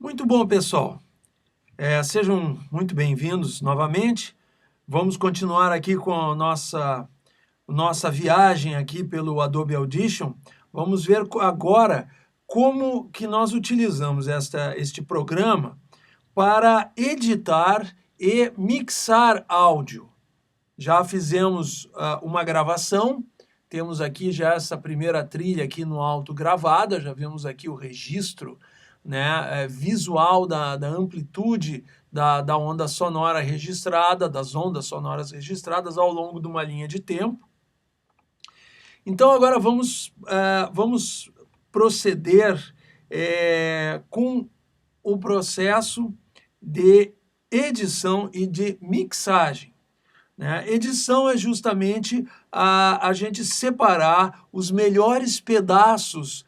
Muito bom, pessoal. Sejam muito bem-vindos novamente. Vamos continuar aqui com a nossa viagem aqui pelo Adobe Audition. Vamos ver agora como que nós utilizamos este programa para editar e mixar áudio. Já fizemos uma gravação, temos aqui já essa primeira trilha aqui no alto gravada, já vemos aqui o registro, né, visual da amplitude da onda sonora registrada, das ondas sonoras registradas ao longo de uma linha de tempo. Então agora vamos proceder com o processo de edição e de mixagem. Edição é justamente a gente separar os melhores pedaços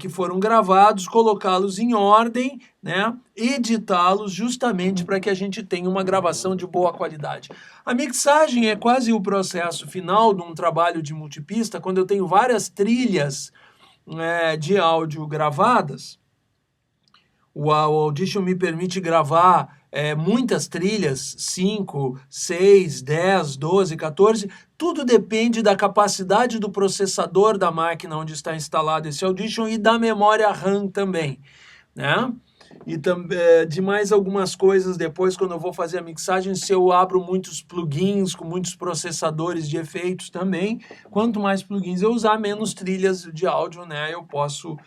que foram gravados, colocá-los em ordem, né? Editá-los justamente para que a gente tenha uma gravação de boa qualidade. A mixagem é quase o processo final de um trabalho de multipista, quando eu tenho várias trilhas de áudio gravadas. O Audition me permite gravar muitas trilhas, 5, 6, 10, 12, 14, tudo depende da capacidade do processador da máquina onde está instalado esse Audition e da memória RAM também, né? E de mais algumas coisas depois, quando eu vou fazer a mixagem, se eu abro muitos plugins com muitos processadores de efeitos também, quanto mais plugins eu usar, menos trilhas de áudio, né, eu posso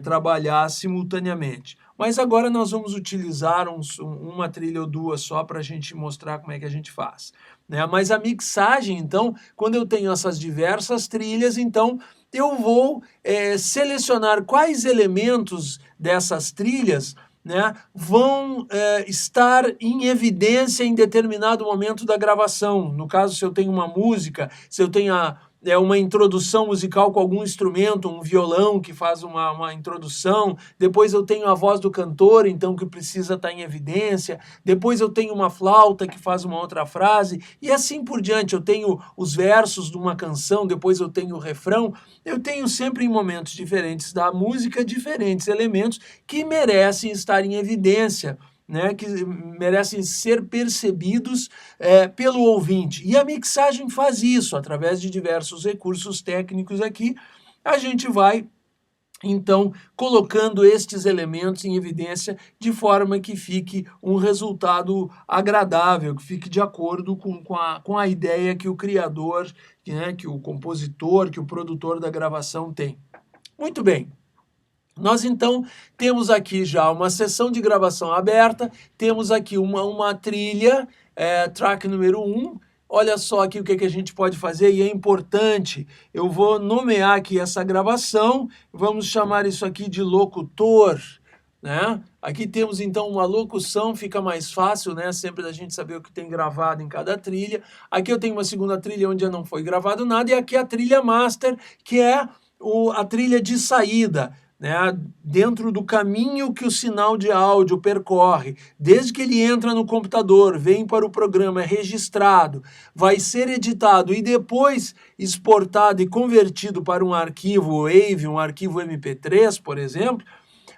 trabalhar simultaneamente. Mas agora nós vamos utilizar uma trilha ou duas só para a gente mostrar como é que a gente faz, né? Mas a mixagem, então, quando eu tenho essas diversas trilhas, então eu vou selecionar quais elementos dessas trilhas, né, vão estar em evidência em determinado momento da gravação. No caso, se eu tenho uma música, se eu tenho uma introdução musical com algum instrumento, um violão que faz uma introdução, depois eu tenho a voz do cantor, então, que precisa estar em evidência, depois eu tenho uma flauta que faz uma outra frase, e assim por diante. Eu tenho os versos de uma canção, depois eu tenho o refrão. Eu tenho sempre em momentos diferentes da música, diferentes elementos que merecem estar em evidência, né, que merecem ser percebidos pelo ouvinte. E a mixagem faz isso, através de diversos recursos técnicos aqui, a gente vai, então, colocando estes elementos em evidência de forma que fique um resultado agradável, que fique de acordo com a ideia que o criador, né, que o compositor, que o produtor da gravação tem. Muito bem. Nós, então, temos aqui já uma sessão de gravação aberta, temos aqui uma trilha, track número 1, olha só aqui o que a gente pode fazer, e é importante, eu vou nomear aqui essa gravação, vamos chamar isso aqui de locutor, né? Aqui temos, então, uma locução, fica mais fácil, né, sempre da gente saber o que tem gravado em cada trilha. Aqui eu tenho uma segunda trilha onde não foi gravado nada, e aqui a trilha master, que é a trilha de saída, né, dentro do caminho que o sinal de áudio percorre, desde que ele entra no computador, vem para o programa, é registrado, vai ser editado e depois exportado e convertido para um arquivo WAV, um arquivo MP3, por exemplo.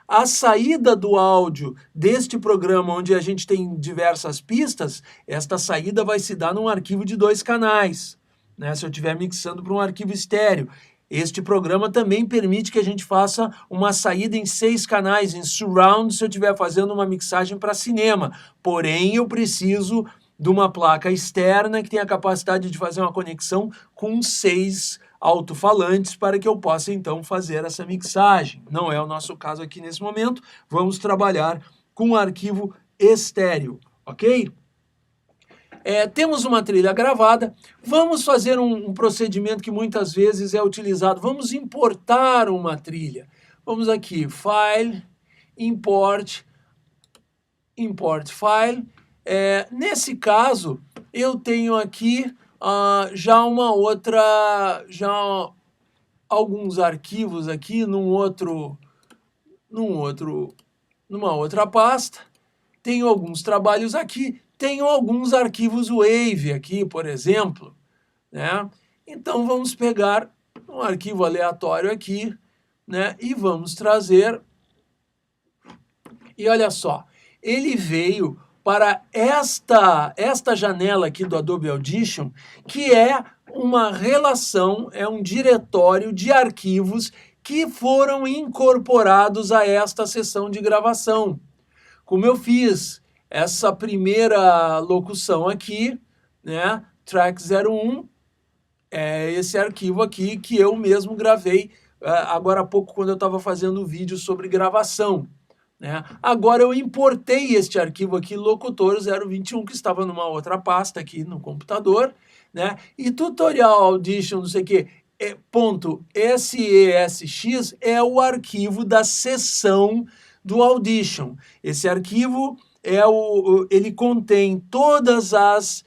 A saída do áudio deste programa, onde a gente tem diversas pistas, esta saída vai se dar num arquivo de 2 canais, né, se eu estiver mixando para um arquivo estéreo. Este programa também permite que a gente faça uma saída em 6 canais, em surround, se eu estiver fazendo uma mixagem para cinema. Porém, eu preciso de uma placa externa que tenha a capacidade de fazer uma conexão com 6 alto-falantes para que eu possa, então, fazer essa mixagem. Não é o nosso caso aqui nesse momento. Vamos trabalhar com um arquivo estéreo, ok? Temos uma trilha gravada, vamos fazer um procedimento que muitas vezes é utilizado, vamos importar uma trilha. Vamos aqui, File, Import File. Nesse caso, eu tenho aqui já alguns arquivos aqui numa outra pasta, tenho alguns trabalhos aqui, tenho alguns arquivos WAV aqui, por exemplo, né? Então vamos pegar um arquivo aleatório aqui, né? E vamos trazer E olha só, ele veio para esta janela aqui do Adobe Audition, que é uma relação, é um diretório de arquivos que foram incorporados a esta sessão de gravação. Como eu fiz essa primeira locução aqui, né, track 01, é esse arquivo aqui que eu mesmo gravei agora há pouco quando eu estava fazendo um vídeo sobre gravação. Né? Agora eu importei este arquivo aqui, locutor 021, que estava numa outra pasta aqui no computador, né? E tutorial audition, não sei o que, .sesx é o arquivo da sessão do audition. Esse arquivo ele contém todas as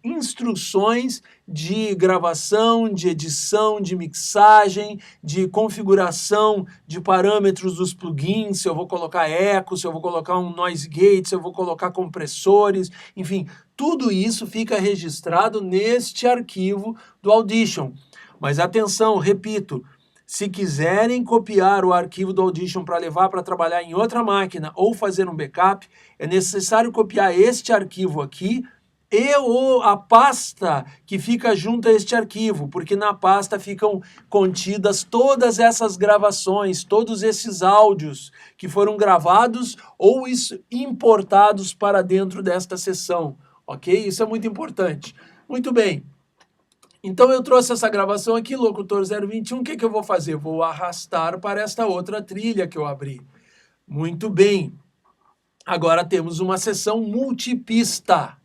instruções de gravação, de edição, de mixagem, de configuração de parâmetros dos plugins, se eu vou colocar eco, se eu vou colocar um noise gate, se eu vou colocar compressores, enfim, tudo isso fica registrado neste arquivo do Audition. Mas atenção, repito, se quiserem copiar o arquivo do Audition para levar para trabalhar em outra máquina ou fazer um backup, é necessário copiar este arquivo aqui e a pasta que fica junto a este arquivo, porque na pasta ficam contidas todas essas gravações, todos esses áudios que foram gravados ou importados para dentro desta sessão, ok? Isso é muito importante. Muito bem. Então eu trouxe essa gravação aqui, locutor 021, o que eu vou fazer? Vou arrastar para esta outra trilha que eu abri. Muito bem. Agora temos uma sessão multipista.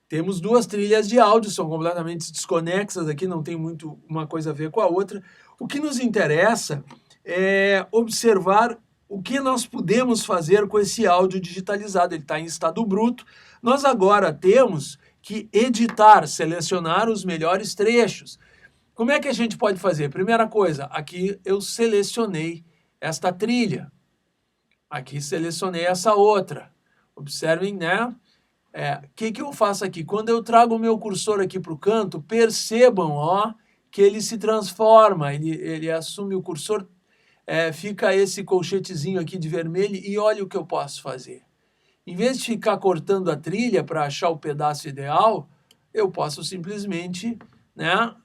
Temos duas trilhas de áudio, são completamente desconexas aqui, não tem muito uma coisa a ver com a outra. O que nos interessa é observar o que nós podemos fazer com esse áudio digitalizado. Ele está em estado bruto. Nós agora temos que editar, selecionar os melhores trechos. Como é que a gente pode fazer? Primeira coisa, aqui eu selecionei esta trilha. Aqui selecionei essa outra. Observem, né? Que eu faço aqui? Quando eu trago o meu cursor aqui para o canto, percebam, ó, que ele se transforma, ele assume o cursor, fica esse colchetezinho aqui de vermelho e olha o que eu posso fazer. Em vez de ficar cortando a trilha para achar o pedaço ideal, eu posso simplesmente, né,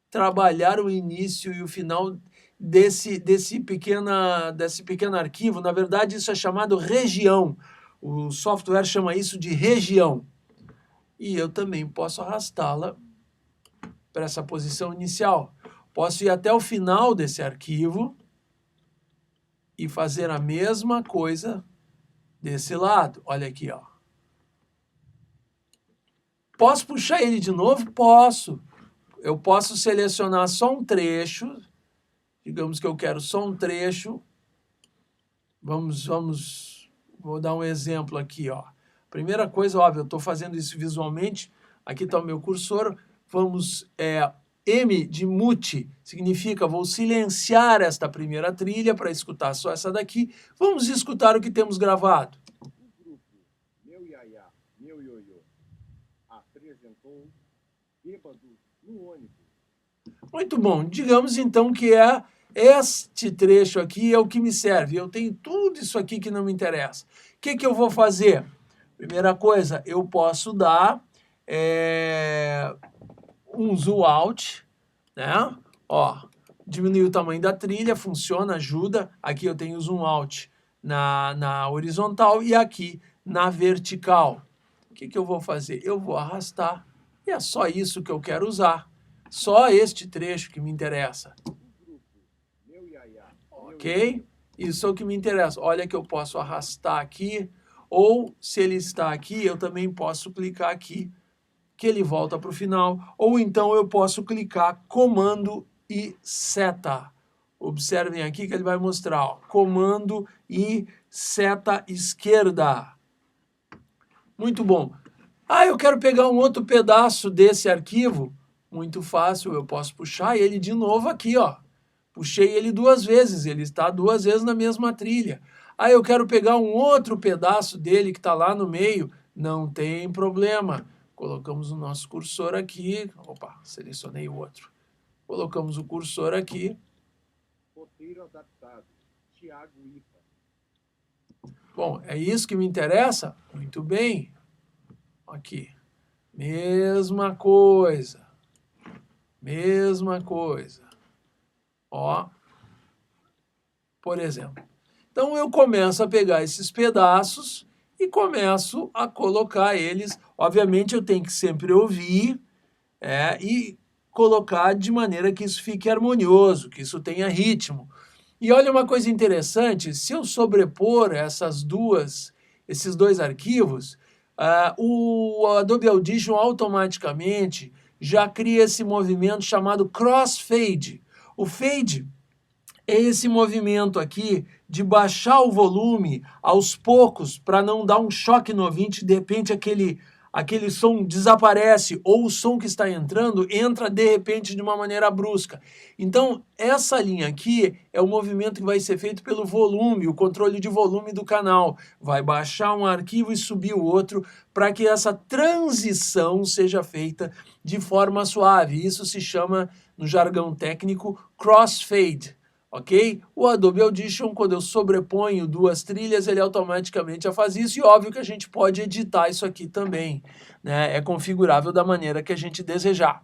trabalhar o início e o final desse pequeno arquivo. Na verdade, isso é chamado região. O software chama isso de região. E eu também posso arrastá-la para essa posição inicial. Posso ir até o final desse arquivo e fazer a mesma coisa desse lado. Olha aqui, ó. Posso puxar ele de novo? Posso. Eu posso selecionar só um trecho. Digamos que eu quero só um trecho. Vou dar um exemplo aqui, ó. Primeira coisa, óbvio, eu estou fazendo isso visualmente. Aqui está o meu cursor. Vamos, M de mute significa vou silenciar esta primeira trilha para escutar só essa daqui. Vamos escutar o que temos gravado. O grupo Meu Iaiá, Meu Ioiô apresentou Bêbados no Ônibus. Muito bom. Digamos então que este trecho aqui é o que me serve. Eu tenho tudo isso aqui que não me interessa. O que eu vou fazer? Primeira coisa, eu posso dar um zoom out, né? Ó, diminuir o tamanho da trilha, funciona, ajuda. Aqui eu tenho zoom out na horizontal e aqui na vertical. O que eu vou fazer? Eu vou arrastar e é só isso que eu quero usar. Só este trecho que me interessa. Ok? Isso é o que me interessa. Olha que eu posso arrastar aqui, ou se ele está aqui, eu também posso clicar aqui, que ele volta para o final, ou então eu posso clicar comando e seta. Observem aqui que ele vai mostrar, ó, comando e seta esquerda. Muito bom. Eu quero pegar um outro pedaço desse arquivo. Muito fácil, eu posso puxar ele de novo aqui, ó. Puxei ele duas vezes, ele está duas vezes na mesma trilha. Eu quero pegar um outro pedaço dele que está lá no meio. Não tem problema. Colocamos o nosso cursor aqui. Opa, selecionei o outro. Colocamos o cursor aqui. Roteiro adaptado, Thiago Ipa. Bom, é isso que me interessa? Muito bem. Aqui. Mesma coisa. Mesma coisa. Ó. Por exemplo. Então eu começo a pegar esses pedaços e começo a colocar eles. Obviamente eu tenho que sempre ouvir e colocar de maneira que isso fique harmonioso, que isso tenha ritmo. E olha uma coisa interessante, se eu sobrepor esses dois arquivos, o Adobe Audition automaticamente já cria esse movimento chamado crossfade. O fade é esse movimento aqui de baixar o volume aos poucos para não dar um choque no ouvinte, de repente aquele som desaparece ou o som que está entrando entra de repente de uma maneira brusca. Então, essa linha aqui é o movimento que vai ser feito pelo volume, o controle de volume do canal. Vai baixar um arquivo e subir o outro para que essa transição seja feita de forma suave. Isso se chama, no jargão técnico, crossfade. Ok? O Adobe Audition, quando eu sobreponho duas trilhas, ele automaticamente já faz isso, e óbvio que a gente pode editar isso aqui também, né? É configurável da maneira que a gente desejar.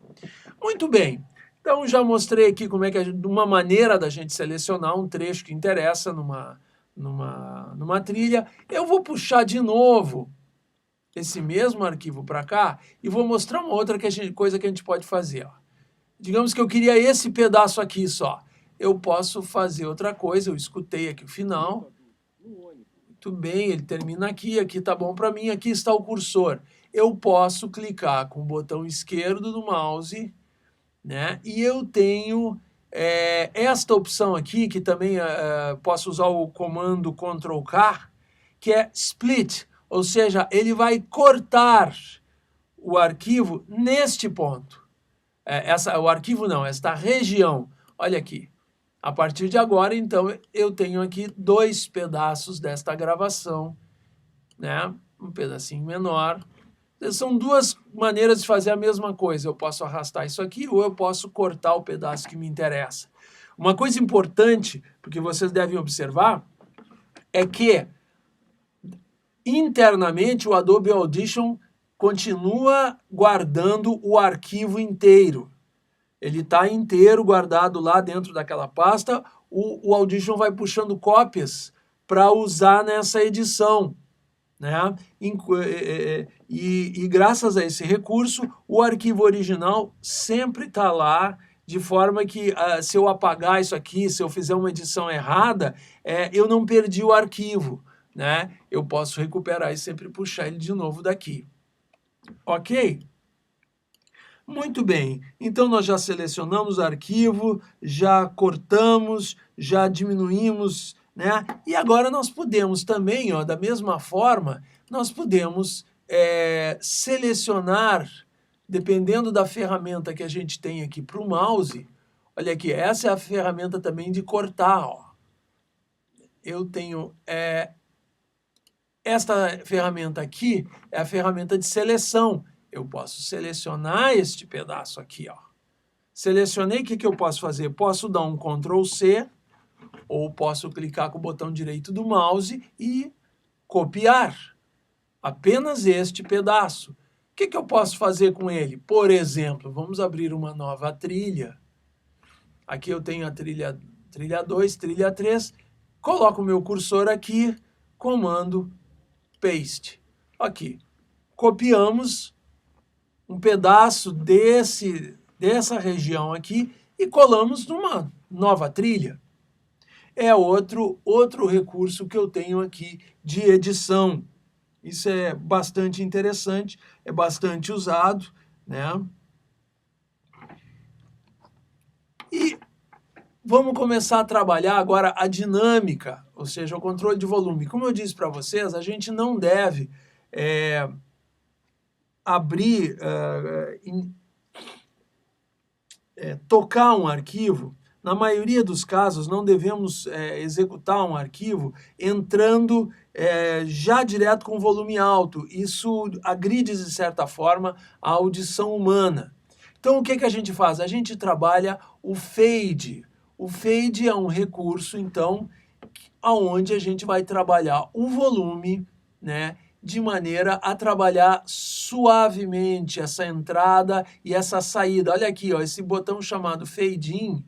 Muito bem, então já mostrei aqui como é que uma maneira da gente selecionar um trecho que interessa numa trilha. Eu vou puxar de novo esse mesmo arquivo para cá e vou mostrar uma outra coisa que a gente pode fazer. Ó. Digamos que eu queria esse pedaço aqui só. Eu posso fazer outra coisa, eu escutei aqui o final. Muito bem, ele termina aqui tá bom para mim, aqui está o cursor. Eu posso clicar com o botão esquerdo do mouse, né? E eu tenho esta opção aqui, que também posso usar o comando Ctrl+K, que é Split, ou seja, ele vai cortar o arquivo neste ponto. O arquivo não, esta região. Olha aqui. A partir de agora, então, eu tenho aqui dois pedaços desta gravação, né? Um pedacinho menor. São duas maneiras de fazer a mesma coisa. Eu posso arrastar isso aqui ou eu posso cortar o pedaço que me interessa. Uma coisa importante, porque vocês devem observar, é que internamente o Adobe Audition continua guardando o arquivo inteiro. Ele está inteiro guardado lá dentro daquela pasta, o Audition vai puxando cópias para usar nessa edição, né? E graças a esse recurso, o arquivo original sempre está lá, de forma que se eu apagar isso aqui, se eu fizer uma edição errada, eu não perdi o arquivo, né? Eu posso recuperar e sempre puxar ele de novo daqui. Ok? Muito bem, então nós já selecionamos o arquivo, já cortamos, já diminuímos, né? E agora nós podemos também, ó, da mesma forma, nós podemos selecionar, dependendo da ferramenta que a gente tem aqui para o mouse. Olha aqui, essa é a ferramenta também de cortar, ó. Eu tenho esta ferramenta aqui, é a ferramenta de seleção. Eu posso selecionar este pedaço aqui, ó. Selecionei, o que eu posso fazer? Posso dar um Ctrl+C, ou posso clicar com o botão direito do mouse e copiar apenas este pedaço. O que eu posso fazer com ele? Por exemplo, vamos abrir uma nova trilha. Aqui eu tenho a trilha 2, trilha 3. Coloco o meu cursor aqui, comando Paste. Aqui. Copiamos um pedaço dessa região aqui e colamos numa nova trilha. É outro recurso que eu tenho aqui de edição. Isso é bastante interessante, é bastante usado, né? E vamos começar a trabalhar agora a dinâmica, ou seja, o controle de volume. Como eu disse para vocês, a gente não deve abrir, tocar um arquivo. Na maioria dos casos, não devemos executar um arquivo entrando já direto com volume alto. Isso agride, de certa forma, a audição humana. Então, o que a gente faz? A gente trabalha o fade. O fade é um recurso, então, aonde a gente vai trabalhar o volume, né, de maneira a trabalhar suavemente essa entrada e essa saída. Olha aqui, ó, esse botão chamado Fade In,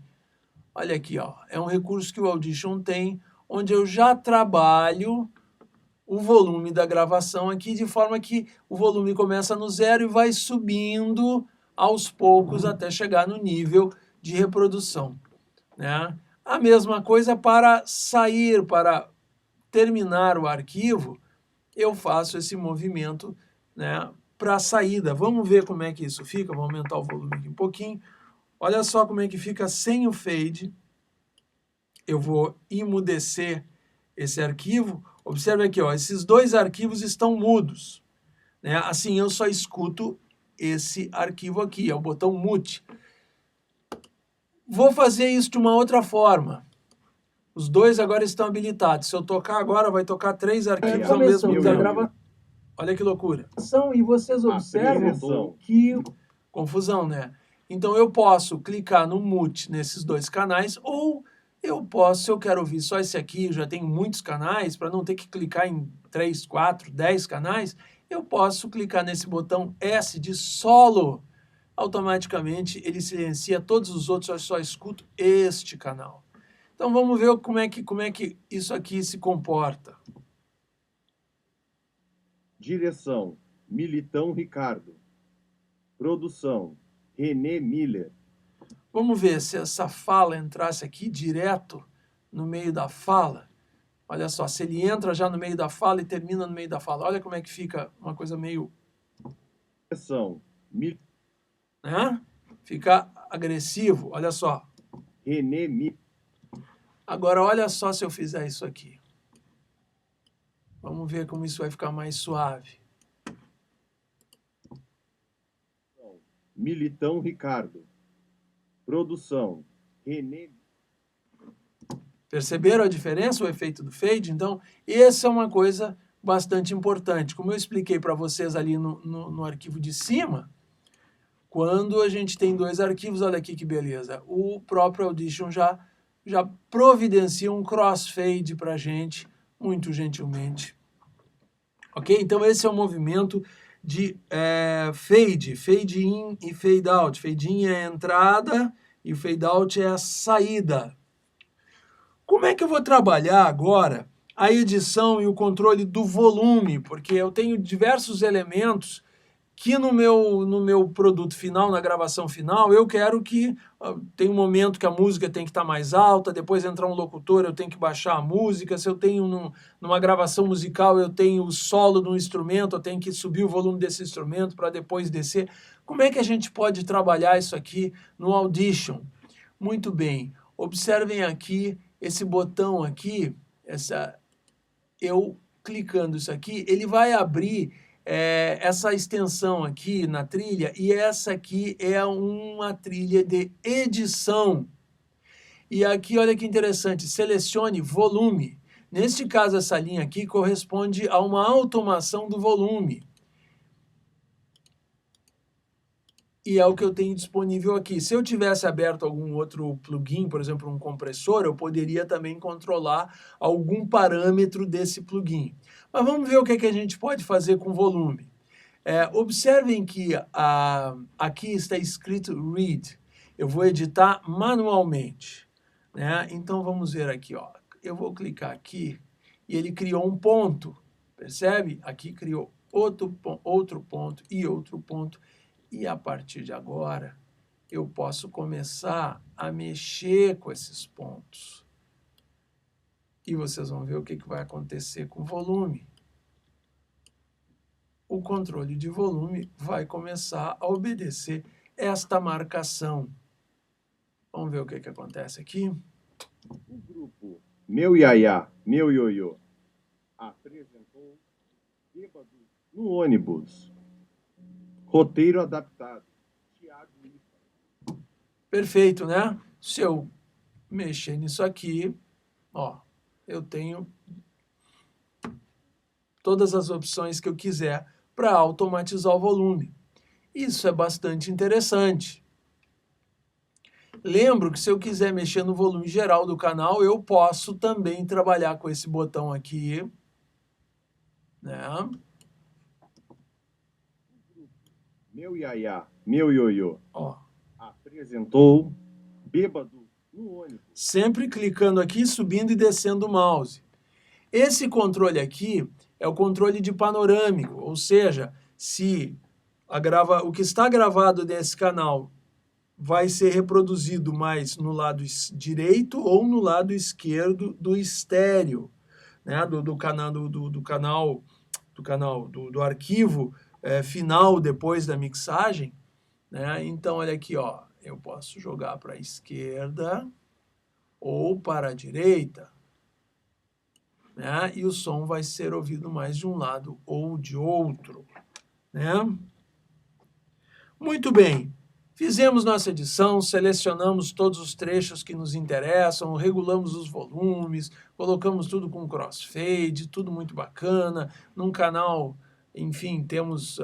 olha aqui, ó, é um recurso que o Audition tem, onde eu já trabalho o volume da gravação aqui, de forma que o volume começa no zero e vai subindo aos poucos até chegar no nível de reprodução, né? A mesma coisa para sair, para terminar o arquivo, eu faço esse movimento, né, para a saída. Vamos ver como é que isso fica. Vou aumentar o volume aqui um pouquinho. Olha só como é que fica sem o fade. Eu vou emudecer esse arquivo. Observe aqui, ó, esses dois arquivos estão mudos, né? Assim eu só escuto esse arquivo aqui, é o botão mute. Vou fazer isso de uma outra forma. Os dois agora estão habilitados. Se eu tocar agora, vai tocar 3 arquivos ao mesmo tempo. Olha que loucura. E vocês observam que... Confusão, né? Então eu posso clicar no mute nesses 2 canais, ou eu posso, se eu quero ouvir só esse aqui, eu já tenho muitos canais, para não ter que clicar em 3, 4, 10 canais, eu posso clicar nesse botão S de solo. Automaticamente ele silencia todos os outros, eu só escuto este canal. Então vamos ver como é que isso aqui se comporta. Direção, Militão Ricardo. Produção, René Miller. Vamos ver se essa fala entrasse aqui direto no meio da fala. Olha só, se ele entra já no meio da fala e termina no meio da fala. Olha como é que fica uma coisa meio... Direção, né? Fica agressivo, olha só. René Miller. Agora olha só se eu fizer isso aqui. Vamos ver como isso vai ficar mais suave. Militão Ricardo. Produção, René. Perceberam a diferença, o efeito do fade? Então, essa é uma coisa bastante importante. Como eu expliquei para vocês ali no arquivo de cima, quando a gente tem 2 arquivos, olha aqui que beleza, o próprio Audition já providencia um crossfade para a gente, muito gentilmente. Ok? Então esse é o movimento de fade in e fade out. Fade in é a entrada e o fade out é a saída. Como é que eu vou trabalhar agora a edição e o controle do volume? Porque eu tenho diversos elementos que no meu produto final, na gravação final, eu quero que tem um momento que a música tem que estar mais alta, depois entrar um locutor, eu tenho que baixar a música, se eu tenho numa gravação musical, eu tenho o solo de um instrumento, eu tenho que subir o volume desse instrumento para depois descer. Como é que a gente pode trabalhar isso aqui no Audition? Muito bem, observem aqui esse botão aqui, eu clicando isso aqui, ele vai abrir essa extensão aqui na trilha, e essa aqui é uma trilha de edição. E aqui, olha que interessante, selecione volume. Neste caso, essa linha aqui corresponde a uma automação do volume. E é o que eu tenho disponível aqui. Se eu tivesse aberto algum outro plugin, por exemplo, um compressor, eu poderia também controlar algum parâmetro desse plugin. Mas vamos ver o que a gente pode fazer com volume. Observem que aqui está escrito Read. Eu vou editar manualmente, né? Então vamos ver aqui, ó. Eu vou clicar aqui e ele criou um ponto, percebe? Aqui criou outro ponto e outro ponto. E a partir de agora, eu posso começar a mexer com esses pontos. E vocês vão ver o que vai acontecer com o volume. O controle de volume vai começar a obedecer esta marcação. Vamos ver o que acontece aqui. O grupo Meu Iaiá, Meu Ioiô apresentou Bêbado no Ônibus. Roteiro adaptado. Thiago Ifa. Perfeito, né? Se eu mexer nisso aqui, ó, eu tenho todas as opções que eu quiser para automatizar o volume. Isso é bastante interessante. Lembro que se eu quiser mexer no volume geral do canal, eu posso também trabalhar com esse botão aqui, né? Meu Iaiá, meu ioiô, Ó. apresentou bêbado no ônibus. Sempre clicando aqui, subindo e descendo o mouse. Esse controle aqui é o controle de panorâmico, ou seja, se o que está gravado nesse canal vai ser reproduzido mais no lado direito ou no lado esquerdo do estéreo, né? do arquivo final depois da mixagem, né? Então olha aqui, ó, eu posso jogar para a esquerda ou para a direita, né? E o som vai ser ouvido mais de um lado ou de outro, né? Muito bem. Fizemos nossa edição, selecionamos todos os trechos que nos interessam, regulamos os volumes, colocamos tudo com crossfade, tudo muito bacana. Num canal, enfim, temos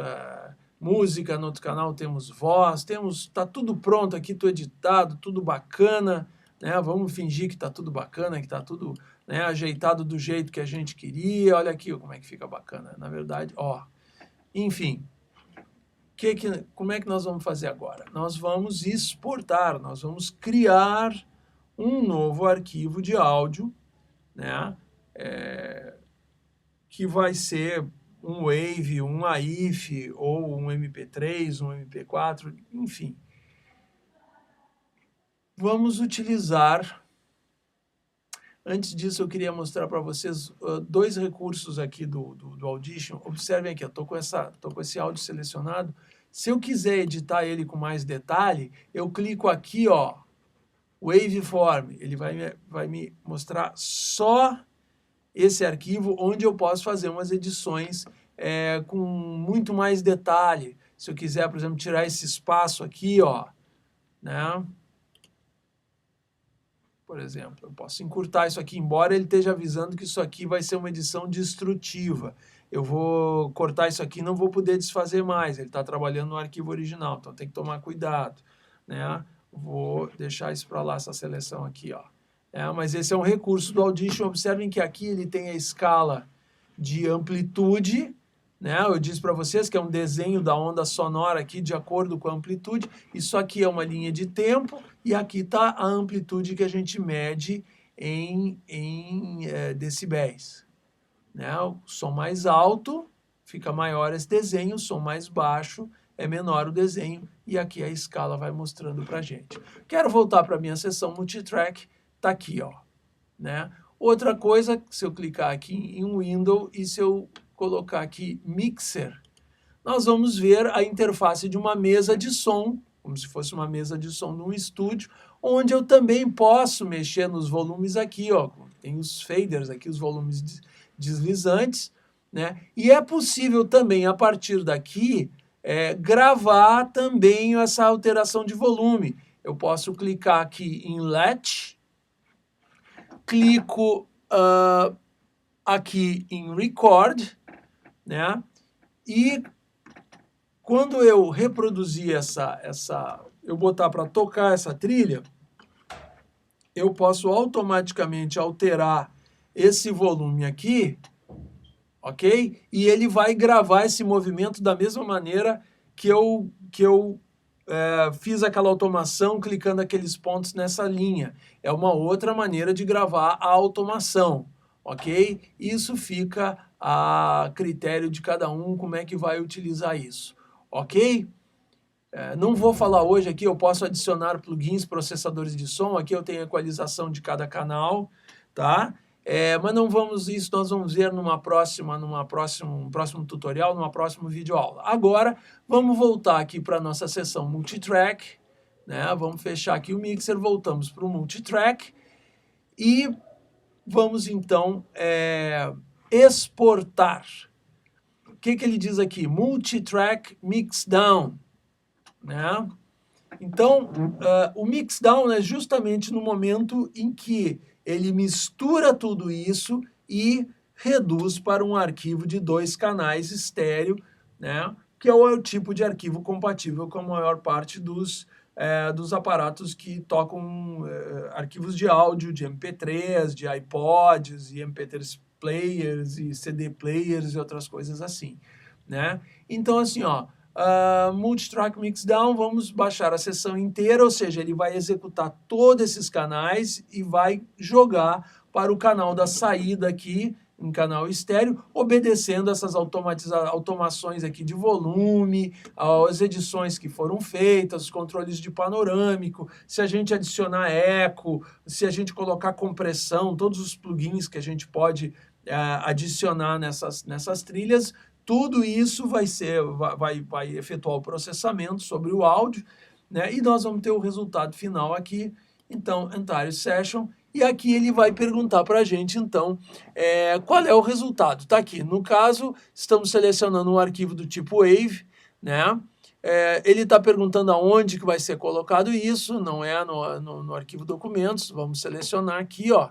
música, no outro canal temos voz, tá tudo pronto aqui, tudo editado, tudo bacana, né? Vamos fingir que está tudo bacana, que está tudo, né, ajeitado do jeito que a gente queria. Olha aqui como é que fica bacana. Na verdade, ó, enfim. Como é que nós vamos fazer agora? Nós vamos exportar, nós vamos criar um novo arquivo de áudio, né? Que vai ser um WAV, um AIF, ou um MP3, um MP4, enfim. Vamos utilizar... Antes disso, eu queria mostrar para vocês dois recursos aqui do Audition. Observem aqui, eu estou com esse áudio selecionado. Se eu quiser editar ele com mais detalhe, eu clico aqui, ó, Waveform. Ele vai me mostrar só esse arquivo, onde eu posso fazer umas edições com muito mais detalhe. Se eu quiser, por exemplo, tirar esse espaço aqui, ó, né? Por exemplo, eu posso encurtar isso aqui, embora ele esteja avisando que isso aqui vai ser uma edição destrutiva. Eu vou cortar isso aqui e não vou poder desfazer mais. Ele está trabalhando no arquivo original, então tem que tomar cuidado, né? Vou deixar isso para lá, essa seleção aqui, ó. Mas esse é um recurso do Audition. Observem que aqui ele tem a escala de amplitude, né? Eu disse para vocês que é um desenho da onda sonora aqui de acordo com a amplitude. Isso aqui é uma linha de tempo e aqui está a amplitude que a gente mede em decibéis, né? O som mais alto fica maior esse desenho, o som mais baixo é menor o desenho, e aqui a escala vai mostrando para a gente. Quero voltar para a minha seção multitrack, está aqui, ó, né? Outra coisa, se eu clicar aqui em Window e se eu colocar aqui Mixer, nós vamos ver a interface de uma mesa de som, como se fosse uma mesa de som num estúdio, onde eu também posso mexer nos volumes aqui, ó. Tem os faders aqui, os volumes deslizantes, né? E é possível também, a partir daqui, gravar também essa alteração de volume. Eu posso clicar aqui em Latch, clico aqui em Record, né? E quando eu reproduzir eu botar para tocar essa trilha, eu posso automaticamente alterar esse volume aqui, ok? E ele vai gravar esse movimento da mesma maneira que eu fiz aquela automação clicando aqueles pontos nessa linha. É uma outra maneira de gravar a automação, ok? Isso fica a critério de cada um, como é que vai utilizar isso, ok? Não vou falar hoje aqui, eu posso adicionar plugins, processadores de som, aqui eu tenho a equalização de cada canal, tá? Mas não vamos isso, nós vamos ver num próximo tutorial, numa próxima videoaula. Agora, vamos voltar aqui para a nossa seção multitrack, né? Vamos fechar aqui o mixer, voltamos para o multitrack e vamos então exportar. O que ele diz aqui? Multitrack Mixdown, né? Então, o mixdown é justamente no momento em que ele mistura tudo isso e reduz para um arquivo de 2 canais estéreo, né? Que é o tipo de arquivo compatível com a maior parte dos dos aparatos que tocam arquivos de áudio, de MP3, de iPods, e MP3 players, e CD players e outras coisas assim, né? Então, assim, ó, Multitrack Mixdown, vamos baixar a sessão inteira, ou seja, ele vai executar todos esses canais e vai jogar para o canal da saída aqui, um canal estéreo, obedecendo essas automações aqui de volume, as edições que foram feitas, os controles de panorâmico, se a gente adicionar eco, se a gente colocar compressão, todos os plugins que a gente pode adicionar nessas trilhas, tudo isso vai efetuar o processamento sobre o áudio, né? E nós vamos ter o resultado final aqui, então, Entire Session, e aqui ele vai perguntar para a gente, então, qual é o resultado. Está aqui, no caso, estamos selecionando um arquivo do tipo WAV, né? Ele está perguntando aonde que vai ser colocado isso, não é no arquivo documentos, vamos selecionar aqui, ó.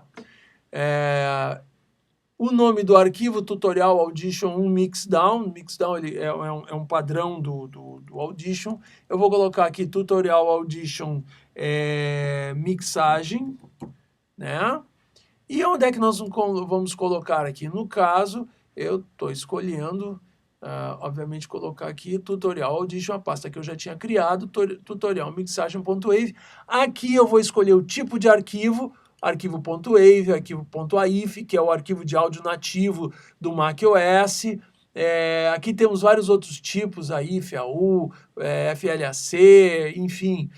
O nome do arquivo, Tutorial Audition 1 Mixdown. Mixdown ele é um padrão do Audition. Eu vou colocar aqui Tutorial Audition Mixagem, né? E onde é que nós vamos colocar aqui? No caso, eu estou escolhendo, obviamente, colocar aqui Tutorial Audition, a pasta que eu já tinha criado, Tutorial Mixagem.wave. Aqui eu vou escolher o tipo de arquivo, arquivo.wave, arquivo.aif, que é o arquivo de áudio nativo do macOS. Aqui temos vários outros tipos, AIF, AU, FLAC, enfim,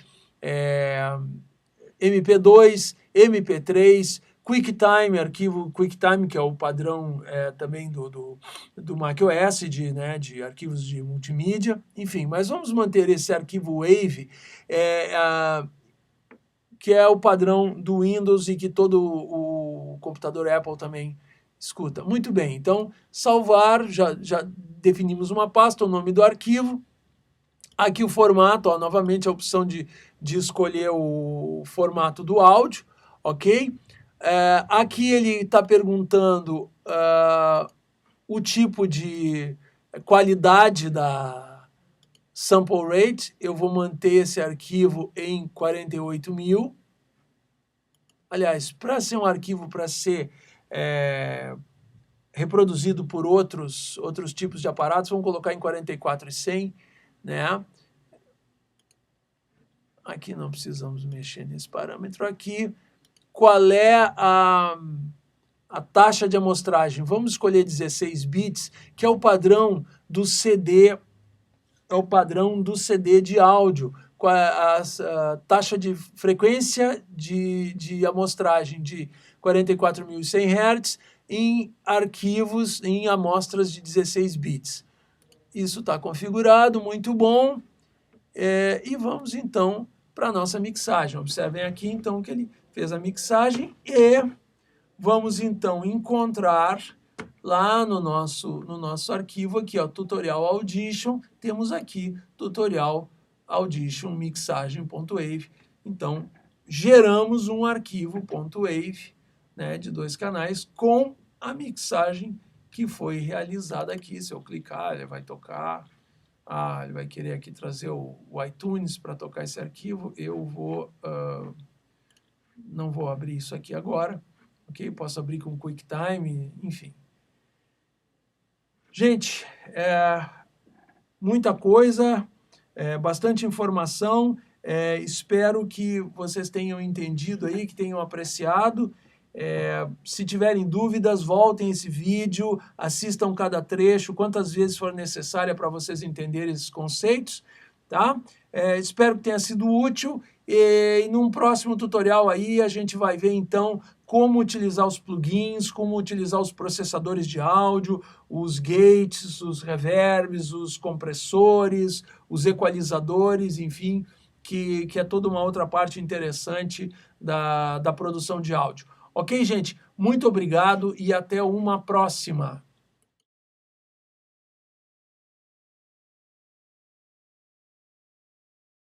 MP2, MP3, QuickTime, arquivo QuickTime, que é o padrão também do macOS, de arquivos de multimídia, enfim, mas vamos manter esse arquivo WAV, que é o padrão do Windows e que todo o computador Apple também escuta. Muito bem, então, salvar, já definimos uma pasta, o nome do arquivo. Aqui o formato, ó, novamente a opção de escolher o formato do áudio, ok? Aqui ele está perguntando o tipo de qualidade da sample rate. Eu vou manter esse arquivo em 48.000. Aliás, para ser um arquivo para ser reproduzido por outros tipos de aparatos, vamos colocar em 44.100, né? Aqui não precisamos mexer nesse parâmetro aqui. Qual é a taxa de amostragem? Vamos escolher 16 bits, que é o padrão do CD, de áudio, com a taxa de frequência de amostragem de 44.100 Hz em arquivos, em amostras de 16 bits. Isso está configurado, muito bom. E vamos então para a nossa mixagem. Observem aqui então que ele fez a mixagem e vamos então encontrar lá no nosso arquivo aqui, ó, Tutorial Audition, temos aqui Tutorial Audition Mixagem.wave. Então, geramos um arquivo .wave, né, de 2 canais com a mixagem que foi realizada aqui. Se eu clicar, ele vai tocar. Ele vai querer aqui trazer o iTunes para tocar esse arquivo. Eu não vou abrir isso aqui agora, ok? Posso abrir com QuickTime, enfim. Gente, muita coisa, bastante informação. Espero que vocês tenham entendido aí, que tenham apreciado. Se tiverem dúvidas, voltem esse vídeo, assistam cada trecho, quantas vezes for necessária para vocês entenderem esses conceitos, tá? Espero que tenha sido útil e num próximo tutorial aí a gente vai ver então como utilizar os plugins, como utilizar os processadores de áudio, os gates, os reverbs, os compressores, os equalizadores, enfim, que é toda uma outra parte interessante da produção de áudio. Ok, gente? Muito obrigado e até uma próxima.